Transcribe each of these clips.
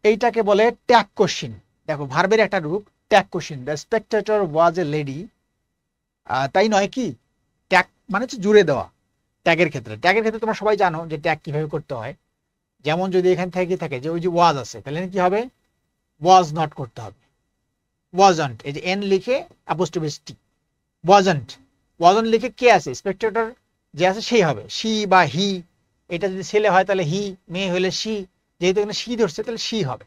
এইটাকে বলে tag question. দেখো ভার্বের একটা রূপ tag question. The spectator was a lady, তাই নয় কি? ট্যাগ মানে হচ্ছে জুড়ে দেওয়া। ট্যাগের ক্ষেত্রে তোমরা সবাই জানো যে ট্যাগ কিভাবে করতে হয়। যেমন যদি এখান থেকে থাকে যে ওই যে ওয়াজ আছে, তাহলে কি হবে? ওয়াজ নট করতে হবে, ওয়াজন্ট, এই যে এন লিখে অ্যাপোস্ট্রোফি টি, ওয়াজন্ট। ওয়াজন্ট লিখে কে আছে? স্পেক্টেটর যে আছে সেই হবে, শি বা হি। এটা যদি ছেলে হয় তাহলে হি, মেয়ে হলে শি, যেহেতু এখানে শি ধরছে তাহলে শি হবে।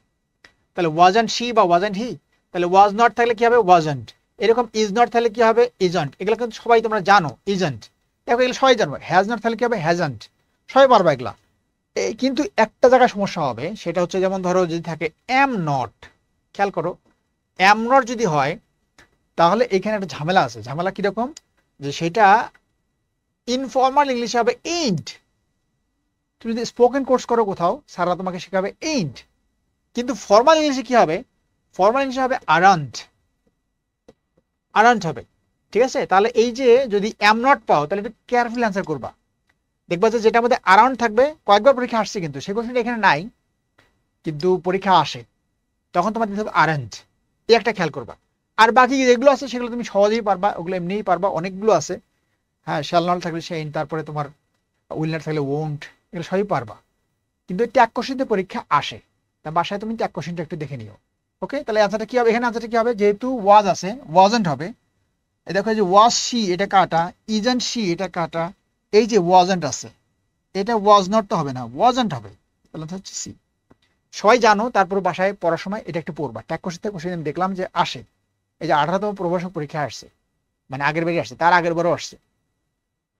তাহলে ওয়াজন্ট শি বা ওয়াজন্ট হি। তাহলে ওয়াজ নট থাকলে কি হবে? ওয়াজন্ট। এরকম ইজ নট থাকলে কি হবে? ইজন্ট। এগুলো কিন্তু সবাই তোমরা জানো, ইজন্ট। দেখো এগুলো সবাই জানবো। হ্যাজ নট থাকলে কি হবে? হ্যাজন্ট। সবাই পারবা এগুলা। কিন্তু একটা জায়গায় সমস্যা হবে, সেটা হচ্ছে যেমন ধরো যদি থাকে এম নট, খেয়াল করো এম নট যদি হয় তাহলে এখানে একটা ঝামেলা আছে। ঝামেলা কিরকম? যে সেটা ইনফর্মাল ইংলিশে হবে এইন্ট। তুমি যদি স্পোকেন কোর্স করো কোথাও, স্যাররা তোমাকে শেখাবে এইন্ট। কিন্তু ফর্মাল ইংলিশে কি হবে? ফর্মাল ইংলিশে হবে আরান্ট। আরান্ট হবে। ঠিক আছে? তাহলে এই যে যদি এম নট পাও তাহলে একটু কেয়ারফুলি অ্যান্সার করবা। দেখবা যে যেটা মধ্যে আরাউন্ড থাকবে, কয়েকবার পরীক্ষা আসছে কিন্তু সেই কোশ্চেনটা এখানে নাই, কিন্তু পরীক্ষা আসে, তখন তোমার দিতে হবে আরান্ট। এই একটা খেয়াল করবা। আর বাকি যেগুলো আছে সেগুলো তুমি সহজেই পারবা, ওগুলো এমনিই পারবা, অনেকগুলো আছে। হ্যাঁ, শ্যাল নট থাকলে সেইন, তারপরে তোমার উইল নট থাকলে ওন্ট, এগুলো সবই পারবা। কিন্তু ট্যাগ কোশ্চেনতে পরীক্ষা আসে, তা বাসায় তুমি ট্যাগ কোশ্চেনটা একটু দেখে নিও। ওকে, তাহলে অ্যান্সারটা কি হবে? এখানে অ্যান্সারটা কি হবে? যেহেতু ওয়াজ আছে, ওয়াজন্ট হবে। এই দেখো এই যে ওয়াজ শি, এটা কাটা। ইজন্ট শি, এটা কাটা। এই যে ওয়াজন্ট আছে, এটা ওয়াজ নট তো হবে না, ওয়াজন্ট হবে। তাহলে হচ্ছে সি। সবাই জানো, তারপর বাসায় পড়ার সময় এটা একটু পড়বা। ট্যাগ কোশ্চেন থেকে কোশ্চেন দেখলাম যে আসে। এই যে 18তম প্রভাষক পরীক্ষা আসছে, মানে আগের বারই আসছে, তার আগের বারও আসছে।